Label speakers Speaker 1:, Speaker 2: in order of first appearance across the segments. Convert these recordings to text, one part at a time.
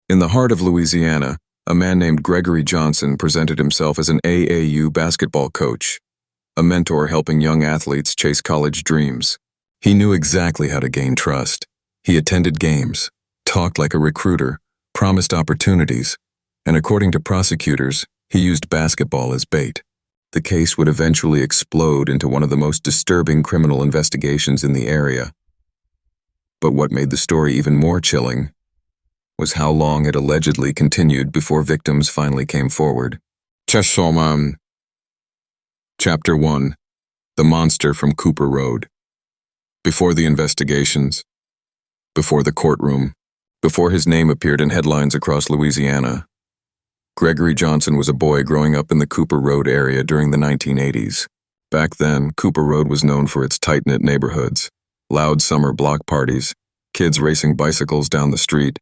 Speaker 1: In the heart of Louisiana, a man named Gregory Johnson presented himself as an AAU basketball coach, a mentor helping young athletes chase college dreams. He knew exactly how to gain trust. He attended games, talked like a recruiter, promised opportunities, and according to prosecutors, he used basketball as bait. The case would eventually explode into one of the most disturbing criminal investigations in the area. But what made the story even more chilling was how long it allegedly continued before victims finally came forward. Chapter 1. The Monster from Cooper Road. Before the investigations, before the courtroom, before his name appeared in headlines across Louisiana, Gregory Johnson was a boy growing up in the Cooper Road area during the 1980s. Back then, Cooper Road was known for its tight-knit neighborhoods, loud summer block parties, kids racing bicycles down the street,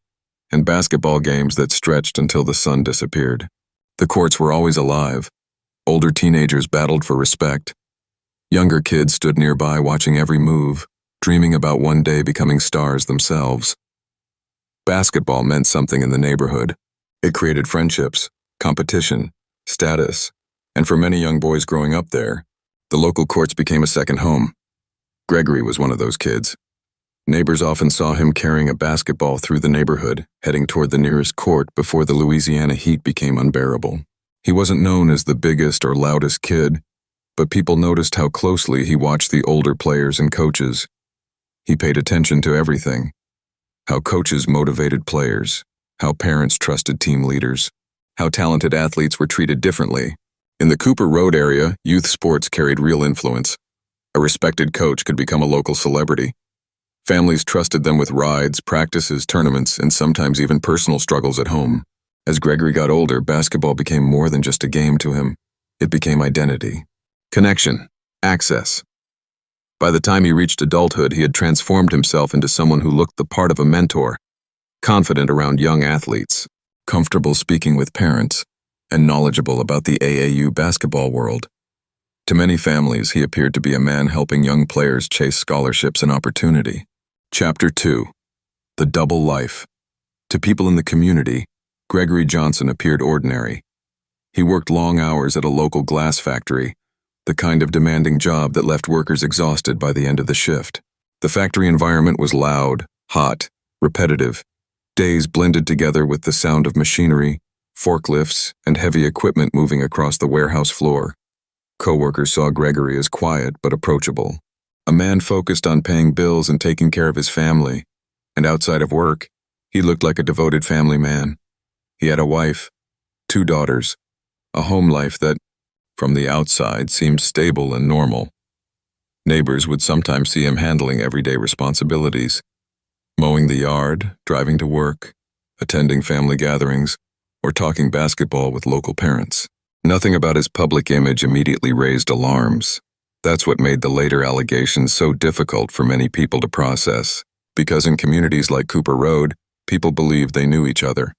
Speaker 1: and basketball games that stretched until the sun disappeared. The courts were always alive. Older teenagers battled for respect. Younger kids stood nearby watching every move, dreaming about one day becoming stars themselves. Basketball meant something in the neighborhood. It created friendships, competition, status, and for many young boys growing up there, the local courts became a second home. Gregory was one of those kids. Neighbors often saw him carrying a basketball through the neighborhood, heading toward the nearest court before the Louisiana heat became unbearable. He wasn't known as the biggest or loudest kid, but people noticed how closely he watched the older players and coaches. He paid attention to everything: how coaches motivated players, how parents trusted team leaders, how talented athletes were treated differently. In the Cooper Road area, youth sports carried real influence. A respected coach could become a local celebrity. Families trusted them with rides, practices, tournaments, and sometimes even personal struggles at home. As Gregory got older, basketball became more than just a game to him. It became identity, connection, access. By the time he reached adulthood, he had transformed himself into someone who looked the part of a mentor, confident around young athletes, comfortable speaking with parents, and knowledgeable about the AAU basketball world. To many families, he appeared to be a man helping young players chase scholarships and opportunity. Chapter 2. The Double Life. To people in the community, Gregory Johnson appeared ordinary. He worked long hours at a local glass factory, the kind of demanding job that left workers exhausted by the end of the shift. The factory environment was loud, hot, repetitive. Days blended together with the sound of machinery, forklifts, and heavy equipment moving across the warehouse floor. Co-workers saw Gregory as quiet but approachable, a man focused on paying bills and taking care of his family, and outside of work, he looked like a devoted family man. He had a wife, 2 daughters, a home life that, from the outside, seemed stable and normal. Neighbors would sometimes see him handling everyday responsibilities, mowing the yard, driving to work, attending family gatherings, or talking basketball with local parents. Nothing about his public image immediately raised alarms. That's what made the later allegations so difficult for many people to process, because in communities like Cooper Road, people believed they knew each other.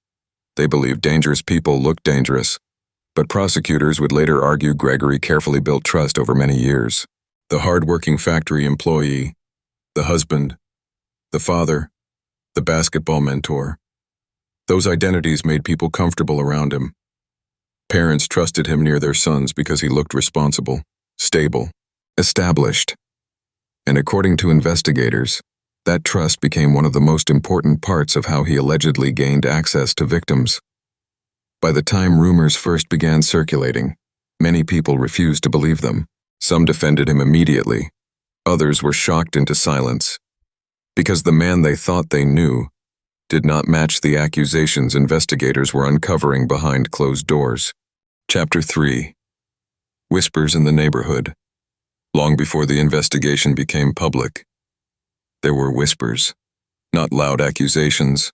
Speaker 1: They believed dangerous people looked dangerous, but prosecutors would later argue Gregory carefully built trust over many years. The hard-working factory employee, the husband, the father, the basketball mentor. Those identities made people comfortable around him. Parents trusted him near their sons because he looked responsible, stable, established. And according to investigators, that trust became one of the most important parts of how he allegedly gained access to victims. By the time rumors first began circulating, many people refused to believe them. Some defended him immediately. Others were shocked into silence, because the man they thought they knew did not match the accusations investigators were uncovering behind closed doors. Chapter 3. Whispers in the Neighborhood. Long before the investigation became public, there were whispers. Not loud accusations,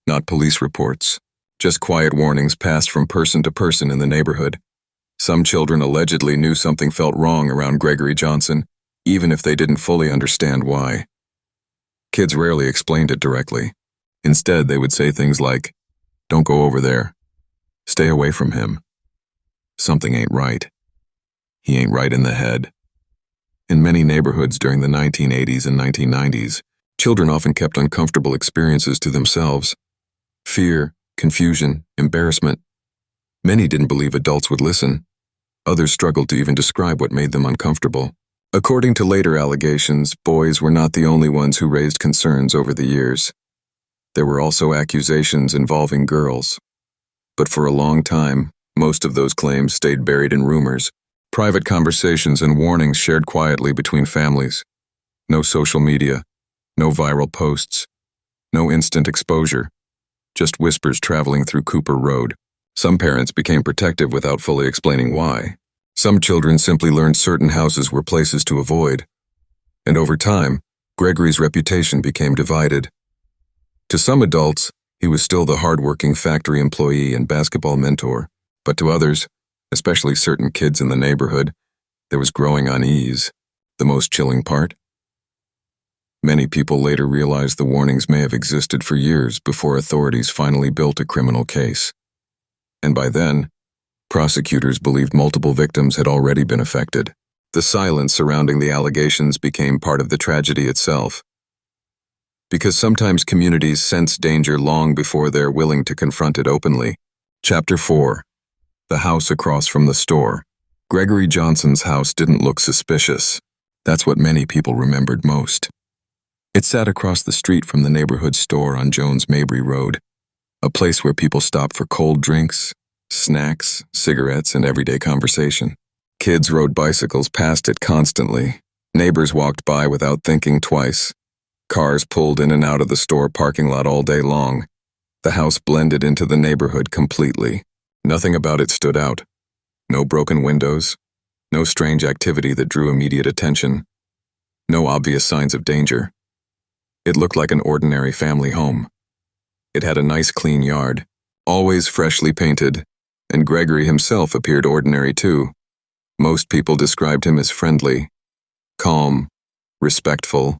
Speaker 1: not police reports, just quiet warnings passed from person to person in the neighborhood. Some children allegedly knew something felt wrong around Gregory Johnson, even if they didn't fully understand why. Kids rarely explained it directly. Instead, they would say things like, "Don't go over there. Stay away from him. Something ain't right. He ain't right in the head." In many neighborhoods during the 1980s and 1990s, children often kept uncomfortable experiences to themselves. Fear, confusion, embarrassment. Many didn't believe adults would listen. Others struggled to even describe what made them uncomfortable. According to later allegations, boys were not the only ones who raised concerns over the years. There were also accusations involving girls. But for a long time, most of those claims stayed buried in rumors, private conversations and warnings shared quietly between families. No social media, no viral posts, no instant exposure, just whispers traveling through Cooper Road. Some parents became protective without fully explaining why. Some children simply learned certain houses were places to avoid. And over time, Gregory's reputation became divided. To some adults, he was still the hardworking factory employee and basketball mentor, but to others, especially certain kids in the neighborhood, there was growing unease. The most chilling part? Many people later realized the warnings may have existed for years before authorities finally built a criminal case. And by then, prosecutors believed multiple victims had already been affected. The silence surrounding the allegations became part of the tragedy itself. Because sometimes communities sense danger long before they're willing to confront it openly. Chapter 4. The house across from the store. Gregory Johnson's house didn't look suspicious. That's what many people remembered most. It sat across the street from the neighborhood store on Jones-Mabry Road, a place where people stopped for cold drinks, snacks, cigarettes, and everyday conversation. Kids rode bicycles past it constantly. Neighbors walked by without thinking twice. Cars pulled in and out of the store parking lot all day long. The house blended into the neighborhood completely. Nothing about it stood out. No broken windows, no strange activity that drew immediate attention, no obvious signs of danger. It looked like an ordinary family home. It had a nice clean yard, always freshly painted, and Gregory himself appeared ordinary too. Most people described him as friendly, calm, respectful.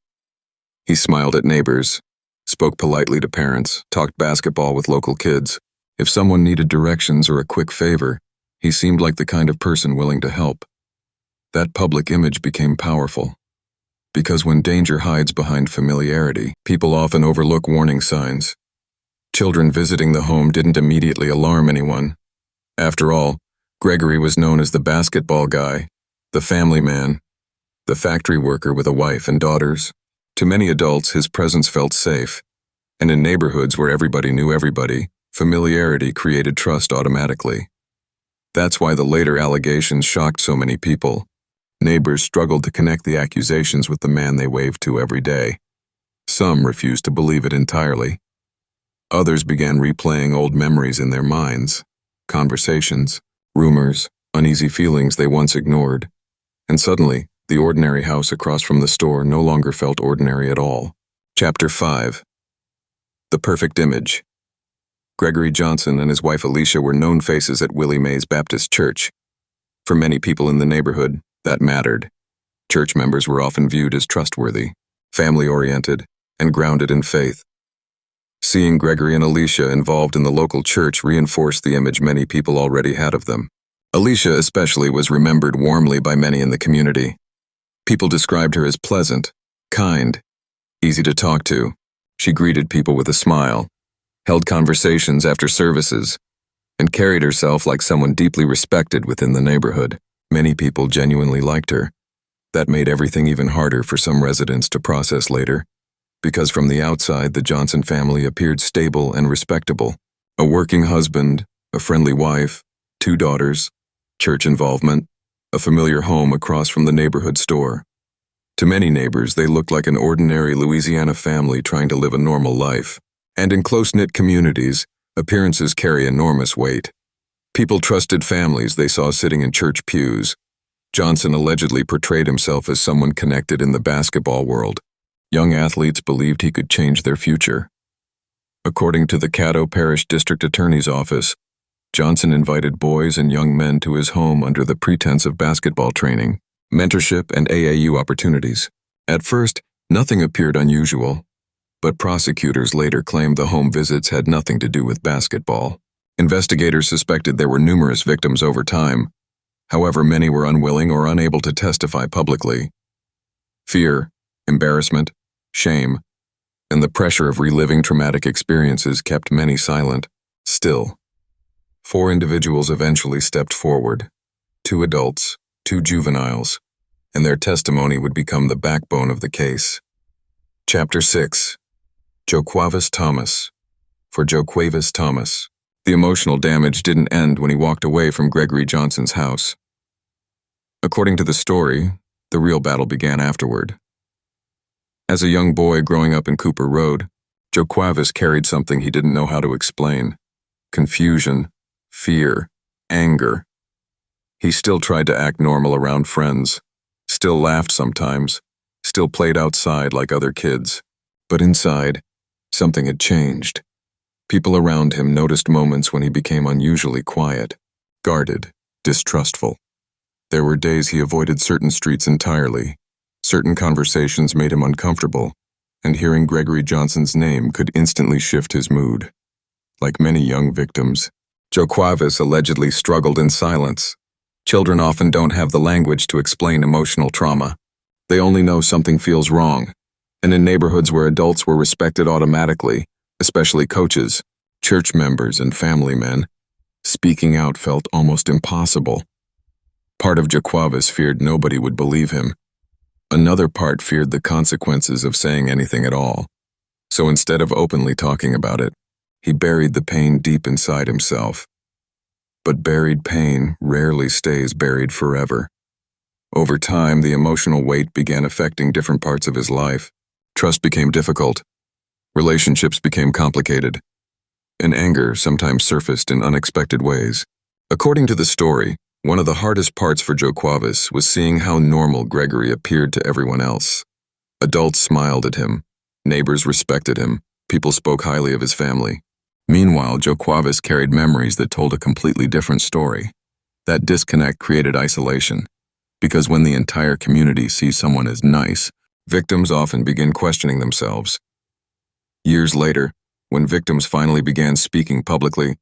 Speaker 1: He smiled at neighbors, spoke politely to parents, talked basketball with local kids. If someone needed directions or a quick favor, he seemed like the kind of person willing to help. That public image became powerful. Because when danger hides behind familiarity, people often overlook warning signs. Children visiting the home didn't immediately alarm anyone. After all, Gregory was known as the basketball guy, the family man, the factory worker with a wife and daughters. To many adults, his presence felt safe, and in neighborhoods where everybody knew everybody, familiarity created trust automatically. That's why the later allegations shocked so many people. Neighbors struggled to connect the accusations with the man they waved to every day. Some refused to believe it entirely. Others began replaying old memories in their minds, conversations, rumors, uneasy feelings they once ignored. And suddenly, the ordinary house across from the store no longer felt ordinary at all. Chapter 5. The Perfect Image. Gregory Johnson and his wife Alicia were known faces at Willie Mae's Baptist Church. For many people in the neighborhood, that mattered. Church members were often viewed as trustworthy, family-oriented, and grounded in faith. Seeing Gregory and Alicia involved in the local church reinforced the image many people already had of them. Alicia especially was remembered warmly by many in the community. People described her as pleasant, kind, easy to talk to. She greeted people with a smile, held conversations after services, and carried herself like someone deeply respected within the neighborhood. Many people genuinely liked her. That made everything even harder for some residents to process later, because from the outside the Johnson family appeared stable and respectable. A working husband, a friendly wife, 2 daughters, church involvement, a familiar home across from the neighborhood store. To many neighbors, they looked like an ordinary Louisiana family trying to live a normal life. And in close-knit communities, appearances carry enormous weight. People trusted families they saw sitting in church pews. Johnson allegedly portrayed himself as someone connected in the basketball world. Young athletes believed he could change their future. According to the Caddo Parish District Attorney's Office, Johnson invited boys and young men to his home under the pretense of basketball training, mentorship, and AAU opportunities. At first, nothing appeared unusual, but prosecutors later claimed the home visits had nothing to do with basketball. Investigators suspected there were numerous victims over time. However, many were unwilling or unable to testify publicly. Fear, embarrassment, shame, and the pressure of reliving traumatic experiences kept many silent. Still, 4 individuals eventually stepped forward, 2 adults, 2 juveniles, and their testimony would become the backbone of the case. Chapter 6. Joquavis Thomas. For Joquavis Thomas, the emotional damage didn't end when he walked away from Gregory Johnson's house. According to the story, the real battle began afterward. As a young boy growing up in Cooper Road, Joquavis carried something he didn't know how to explain: confusion, fear, anger. He still tried to act normal around friends, still laughed sometimes, still played outside like other kids. But inside, something had changed. People around him noticed moments when he became unusually quiet, guarded, distrustful. There were days he avoided certain streets entirely. Certain conversations made him uncomfortable, and hearing Gregory Johnson's name could instantly shift his mood. Like many young victims, Joquavis allegedly struggled in silence. Children often don't have the language to explain emotional trauma. They only know something feels wrong, and in neighborhoods where adults were respected automatically, especially coaches, church members, and family men, speaking out felt almost impossible. Part of Joquavis feared nobody would believe him. Another part feared the consequences of saying anything at all. So instead of openly talking about it, he buried the pain deep inside himself. But buried pain rarely stays buried forever. Over time, the emotional weight began affecting different parts of his life. Trust became difficult. Relationships became complicated. And anger sometimes surfaced in unexpected ways. According to the story, one of the hardest parts for Joquavis was seeing how normal Gregory appeared to everyone else. Adults smiled at him. Neighbors respected him. People spoke highly of his family. Meanwhile, Joquavis carried memories that told a completely different story. That disconnect created isolation, because when the entire community sees someone as nice, victims often begin questioning themselves. Years later, when victims finally began speaking publicly,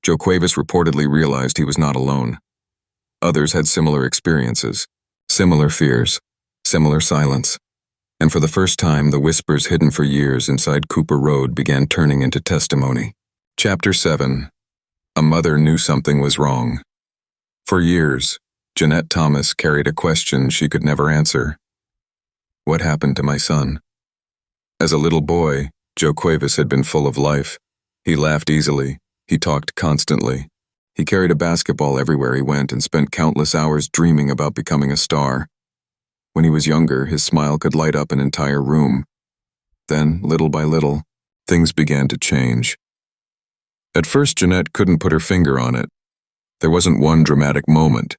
Speaker 1: Joquavis reportedly realized he was not alone. Others had similar experiences, similar fears, similar silence. And for the first time, the whispers hidden for years inside Cooper Road began turning into testimony. Chapter 7. A mother knew something was wrong. For years, Jeanette Thomas carried a question she could never answer. What happened to my son? As a little boy, Joquavis had been full of life. He laughed easily. He talked constantly. He carried a basketball everywhere he went and spent countless hours dreaming about becoming a star. When he was younger, his smile could light up an entire room. Then, little by little, things began to change. At first, Jeanette couldn't put her finger on it. There wasn't one dramatic moment.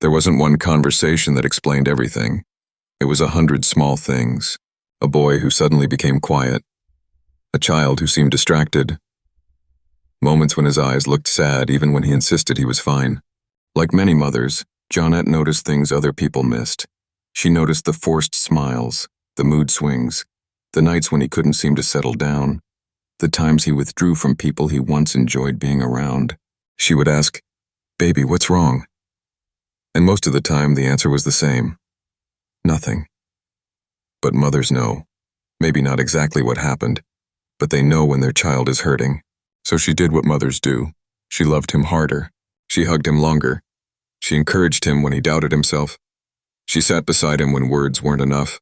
Speaker 1: There wasn't one conversation that explained everything. It was 100 small things. A boy who suddenly became quiet. A child who seemed distracted. Moments when his eyes looked sad even when he insisted he was fine. Like many mothers, Jeanette noticed things other people missed. She noticed the forced smiles, the mood swings, the nights when he couldn't seem to settle down, the times he withdrew from people he once enjoyed being around. She would ask, "Baby, what's wrong?" And most of the time the answer was the same. Nothing. But mothers know. Maybe not exactly what happened, but they know when their child is hurting. So she did what mothers do. She loved him harder. She hugged him longer. She encouraged him when he doubted himself. She sat beside him when words weren't enough.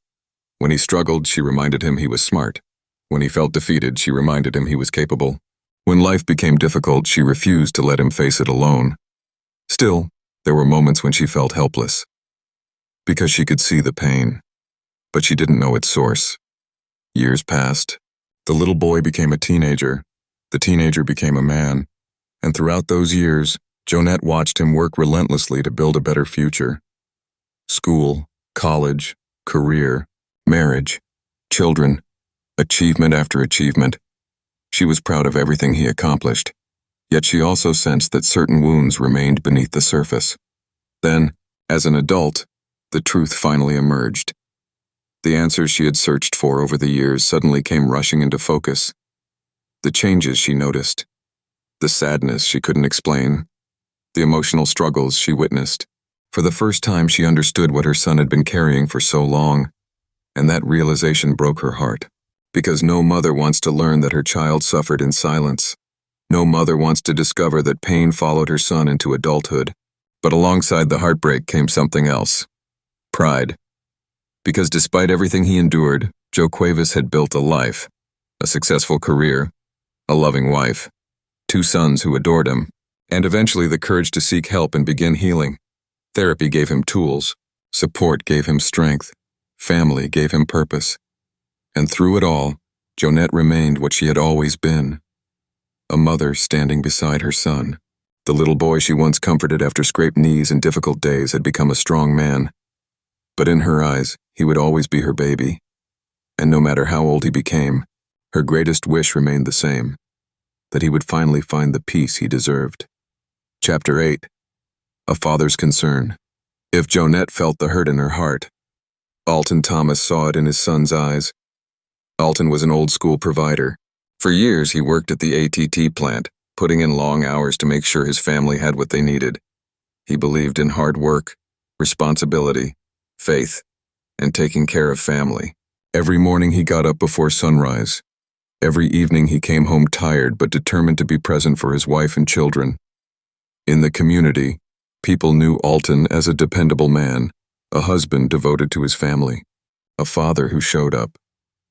Speaker 1: When he struggled, she reminded him he was smart. When he felt defeated, she reminded him he was capable. When life became difficult, she refused to let him face it alone. Still, there were moments when she felt helpless. Because she could see the pain, but she didn't know its source. Years passed. The little boy became a teenager. The teenager became a man. And throughout those years, Jeanette watched him work relentlessly to build a better future. School, college, career, marriage, children, achievement after achievement. She was proud of everything he accomplished, yet she also sensed that certain wounds remained beneath the surface. Then, as an adult, the truth finally emerged. The answers she had searched for over the years suddenly came rushing into focus. The changes she noticed, the sadness she couldn't explain, the emotional struggles she witnessed. For the first time, she understood what her son had been carrying for so long, and that realization broke her heart. Because no mother wants to learn that her child suffered in silence. No mother wants to discover that pain followed her son into adulthood. But alongside the heartbreak came something else. Pride. Because despite everything he endured, Joe Cuevas had built a life, a successful career, a loving wife, 2 sons who adored him, and eventually the courage to seek help and begin healing. Therapy gave him tools, support gave him strength, family gave him purpose. And through it all, Jonette remained what she had always been, a mother standing beside her son. The little boy she once comforted after scraped knees and difficult days had become a strong man. But in her eyes, he would always be her baby. And no matter how old he became, her greatest wish remained the same, that he would finally find the peace he deserved. Chapter 8. A Father's Concern. If Jonette felt the hurt in her heart, Alton Thomas saw it in his son's eyes. Alton was an old-school provider. For years, he worked at the AT&T plant, putting in long hours to make sure his family had what they needed. He believed in hard work, responsibility, faith, and taking care of family. Every morning he got up before sunrise. Every evening he came home tired but determined to be present for his wife and children. In the community, people knew Alton as a dependable man, a husband devoted to his family, a father who showed up,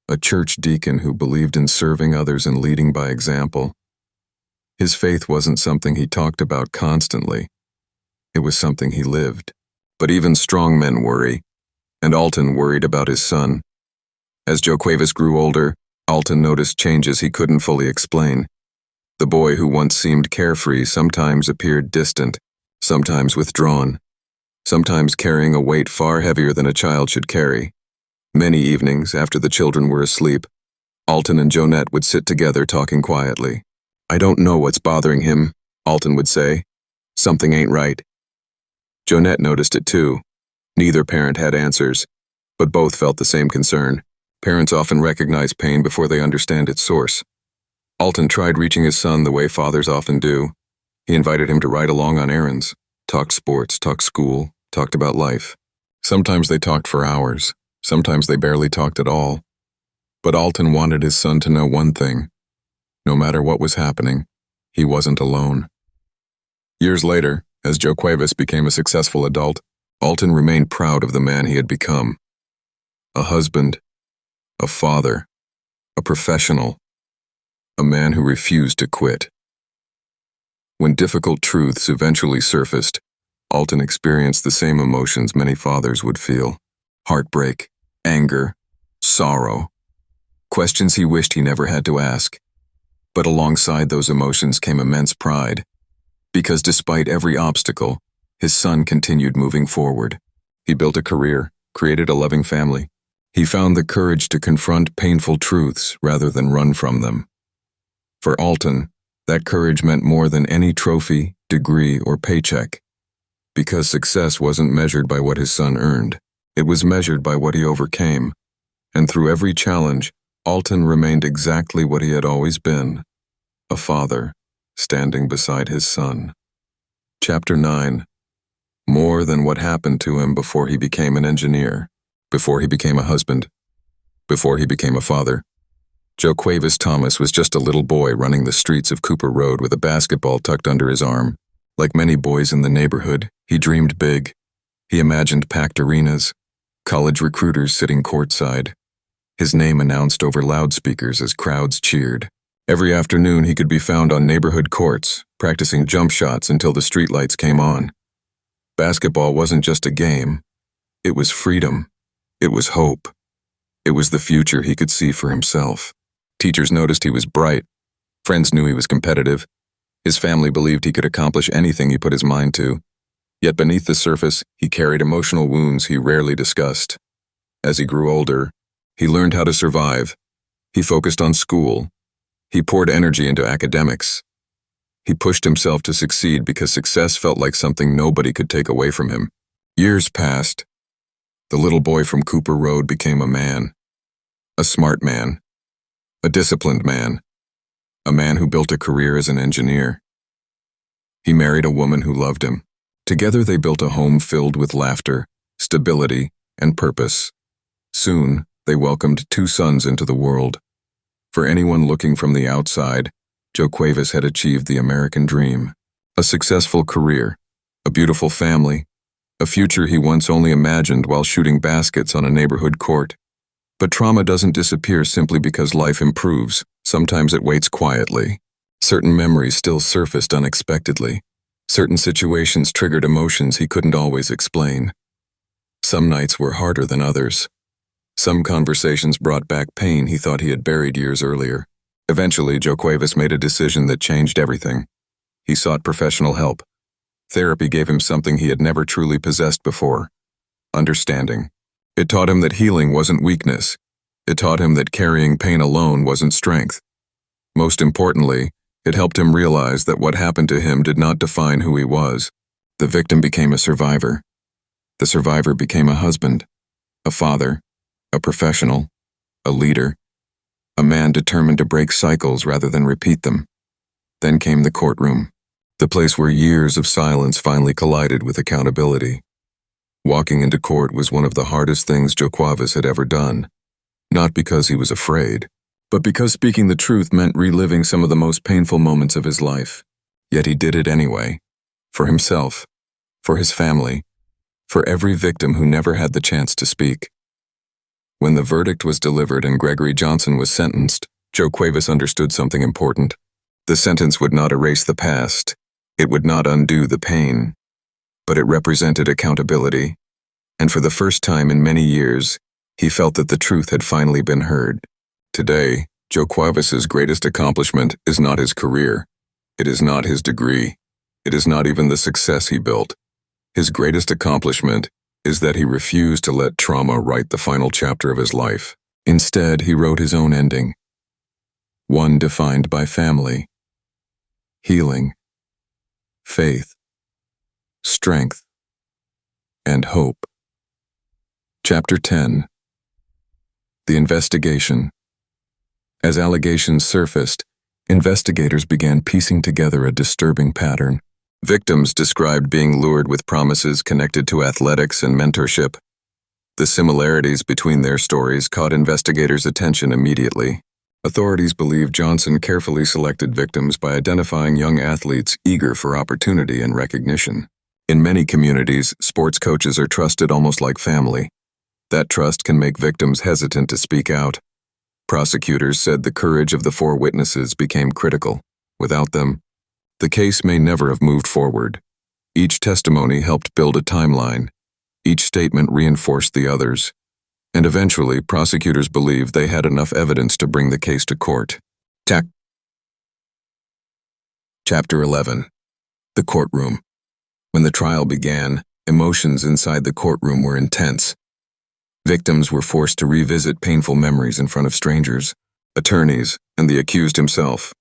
Speaker 1: a church deacon who believed in serving others and leading by example. His faith wasn't something he talked about constantly. It was something he lived. But even strong men worry, and Alton worried about his son. As Joe Cuevas grew older, Alton noticed changes he couldn't fully explain. The boy who once seemed carefree sometimes appeared distant, sometimes withdrawn, sometimes carrying a weight far heavier than a child should carry. Many evenings, after the children were asleep, Alton and Jonette would sit together talking quietly. "I don't know what's bothering him," Alton would say. "Something ain't right." Jonette noticed it too. Neither parent had answers, but both felt the same concern. Parents often recognize pain before they understand its source. Alton tried reaching his son the way fathers often do. He invited him to ride along on errands, talked sports, talked school, talked about life. Sometimes they talked for hours, sometimes they barely talked at all. But Alton wanted his son to know one thing. No matter what was happening, he wasn't alone. Years later, as Joe Cuevas became a successful adult, Alton remained proud of the man he had become. A husband, a father, a professional, a man who refused to quit. When difficult truths eventually surfaced, Alton experienced the same emotions many fathers would feel: heartbreak, anger, sorrow, questions he wished he never had to ask. But alongside those emotions came immense pride, because despite every obstacle, his son continued moving forward. He built a career, created a loving family. He found the courage to confront painful truths rather than run from them. For Alton, that courage meant more than any trophy, degree, or paycheck, because success wasn't measured by what his son earned. It was measured by what he overcame. And through every challenge, Alton remained exactly what he had always been: a father, standing beside his son. Chapter 9. More than what happened to him before he became an engineer, before he became a husband, before he became a father. Joe Cuevas Thomas was just a little boy running the streets of Cooper Road with a basketball tucked under his arm. Like many boys in the neighborhood, he dreamed big. He imagined packed arenas, college recruiters sitting courtside, his name announced over loudspeakers as crowds cheered. Every afternoon he could be found on neighborhood courts, practicing jump shots until the streetlights came on. Basketball wasn't just a game. It was freedom. It was hope. It was the future he could see for himself. Teachers noticed he was bright. Friends knew he was competitive. His family believed he could accomplish anything he put his mind to. Yet beneath the surface, he carried emotional wounds he rarely discussed. As he grew older, he learned how to survive. He focused on school. He poured energy into academics. He pushed himself to succeed because success felt like something nobody could take away from him. Years passed. The little boy from Cooper Road became a man. A smart man. A disciplined man. A man who built a career as an engineer. He married a woman who loved him. Together they built a home filled with laughter, stability, and purpose. Soon, they welcomed 2 sons into the world. For anyone looking from the outside, Joe Cuevas had achieved the American dream. A successful career, a beautiful family, a future he once only imagined while shooting baskets on a neighborhood court. But trauma doesn't disappear simply because life improves. Sometimes it waits quietly. Certain memories still surfaced unexpectedly. Certain situations triggered emotions he couldn't always explain. Some nights were harder than others. Some conversations brought back pain he thought he had buried years earlier. Eventually, Joe Cuevas made a decision that changed everything. He sought professional help. Therapy gave him something he had never truly possessed before: understanding. It taught him that healing wasn't weakness. It taught him that carrying pain alone wasn't strength. Most importantly, it helped him realize that what happened to him did not define who he was. The victim became a survivor. The survivor became a husband, a father, a professional, a leader, a man determined to break cycles rather than repeat them. Then came the courtroom, the place where years of silence finally collided with accountability. Walking into court was one of the hardest things Joe Cuevas had ever done, not because he was afraid, but because speaking the truth meant reliving some of the most painful moments of his life. Yet he did it anyway, for himself, for his family, for every victim who never had the chance to speak. When the verdict was delivered and Gregory Johnson was sentenced, Joe Cuevas understood something important. The sentence would not erase the past. It would not undo the pain. But it represented accountability. And for the first time in many years, he felt that the truth had finally been heard. Today, Joe Cuevas's greatest accomplishment is not his career. It is not his degree. It is not even the success he built. His greatest accomplishment is that he refused to let trauma write the final chapter of his life. Instead, he wrote his own ending. One defined by family, healing, faith, strength, and hope. Chapter 10. The Investigation. As allegations surfaced, investigators began piecing together a disturbing pattern. Victims described being lured with promises connected to athletics and mentorship. The similarities between their stories caught investigators' attention immediately. Authorities believe Johnson carefully selected victims by identifying young athletes eager for opportunity and recognition. In many communities, sports coaches are trusted almost like family. That trust can make victims hesitant to speak out. Prosecutors said the courage of the 4 witnesses became critical. Without them, the case may never have moved forward. Each testimony helped build a timeline. Each statement reinforced the others. And eventually, prosecutors believed they had enough evidence to bring the case to court. Chapter 11. The Courtroom. When the trial began, emotions inside the courtroom were intense. Victims were forced to revisit painful memories in front of strangers, attorneys, and the accused himself.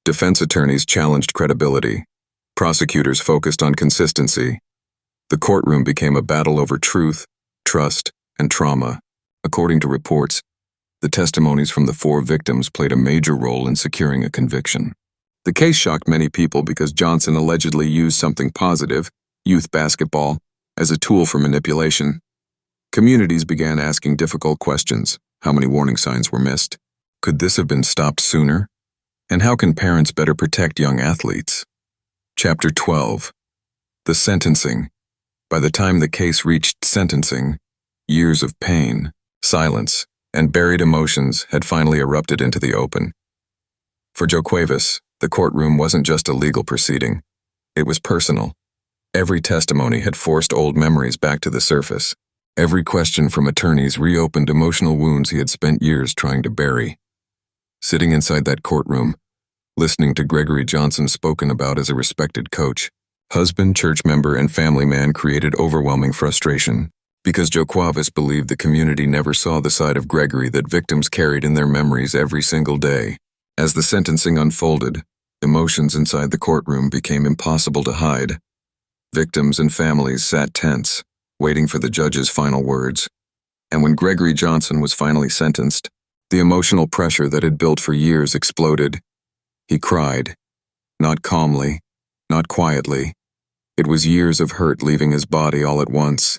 Speaker 1: Defense attorneys challenged credibility. Prosecutors focused on consistency. The courtroom became a battle over truth, trust, and trauma. According to reports, the testimonies from the 4 victims played a major role in securing a conviction. The case shocked many people because Johnson allegedly used something positive, youth basketball, as a tool for manipulation. Communities began asking difficult questions. How many warning signs were missed? Could this have been stopped sooner? And how can parents better protect young athletes? Chapter 12. The Sentencing. By the time the case reached sentencing, years of pain, silence, and buried emotions had finally erupted into the open. For Joe Cuevas, the courtroom wasn't just a legal proceeding. It was personal. Every testimony had forced old memories back to the surface. Every question from attorneys reopened emotional wounds he had spent years trying to bury. Sitting inside that courtroom, listening to Gregory Johnson spoken about as a respected coach, husband, church member, and family man created overwhelming frustration. Because Joe Cuevas believed the community never saw the side of Gregory that victims carried in their memories every single day. As the sentencing unfolded, emotions inside the courtroom became impossible to hide. Victims and families sat tense, waiting for the judge's final words. And when Gregory Johnson was finally sentenced, the emotional pressure that had built for years exploded. He cried. Not calmly, not quietly. It was years of hurt leaving his body all at once.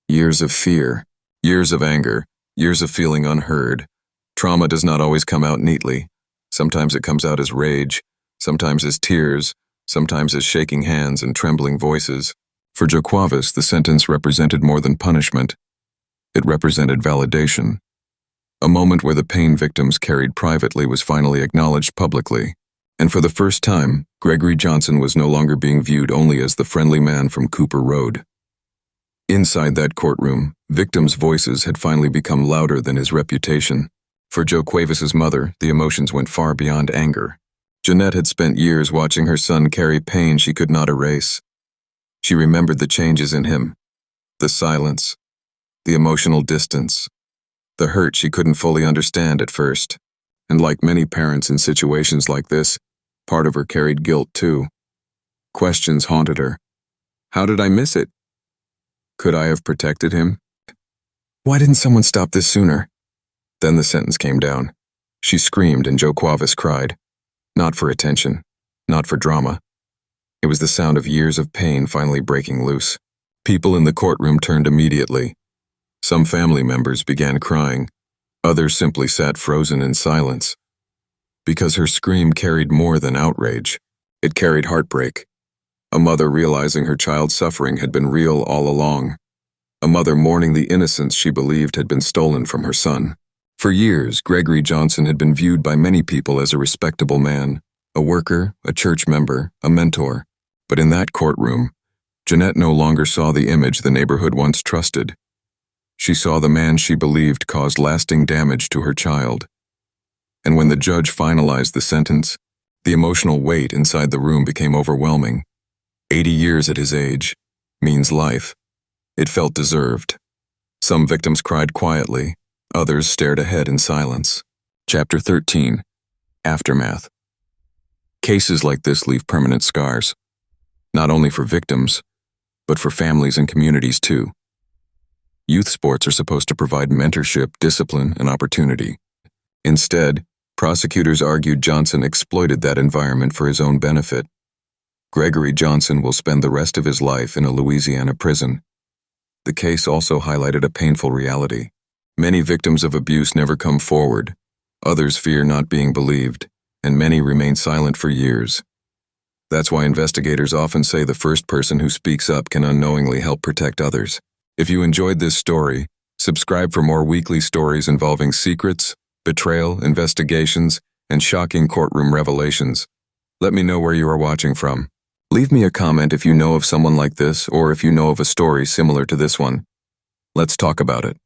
Speaker 1: Years of fear, years of anger, years of feeling unheard. Trauma does not always come out neatly. Sometimes it comes out as rage, sometimes as tears, sometimes as shaking hands and trembling voices. For Joquavis, the sentence represented more than punishment. It represented validation. A moment where the pain victims carried privately was finally acknowledged publicly. And for the first time, Gregory Johnson was no longer being viewed only as the friendly man from Cooper Road. Inside that courtroom, victims' voices had finally become louder than his reputation. For Joquavis's mother, the emotions went far beyond anger. Jeanette had spent years watching her son carry pain she could not erase. She remembered the changes in him, the silence, the emotional distance, the hurt she couldn't fully understand at first. And like many parents in situations like this, part of her carried guilt too. Questions haunted her. How did I miss it? Could I have protected him? Why didn't someone stop this sooner? Then the sentence came down. She screamed and Joquavis cried. Not for attention, not for drama. It was the sound of years of pain finally breaking loose. People in the courtroom turned immediately. Some family members began crying. Others simply sat frozen in silence. Because her scream carried more than outrage. It carried heartbreak. A mother realizing her child's suffering had been real all along. A mother mourning the innocence she believed had been stolen from her son. For years, Gregory Johnson had been viewed by many people as a respectable man, a worker, a church member, a mentor. But in that courtroom, Jeanette no longer saw the image the neighborhood once trusted. She saw the man she believed caused lasting damage to her child. And when the judge finalized the sentence, the emotional weight inside the room became overwhelming. 80 years at his age means life. It felt deserved. Some victims cried quietly, others stared ahead in silence. Chapter 13. Aftermath. Cases like this leave permanent scars, not only for victims, but for families and communities too. Youth sports are supposed to provide mentorship, discipline, and opportunity. Instead, prosecutors argued Johnson exploited that environment for his own benefit. Gregory Johnson will spend the rest of his life in a Louisiana prison. The case also highlighted a painful reality. Many victims of abuse never come forward, others fear not being believed, and many remain silent for years. That's why investigators often say the first person who speaks up can unknowingly help protect others. If you enjoyed this story, subscribe for more weekly stories involving secrets, betrayal, investigations, and shocking courtroom revelations. Let me know where you are watching from. Leave me a comment if you know of someone like this or if you know of a story similar to this one. Let's talk about it.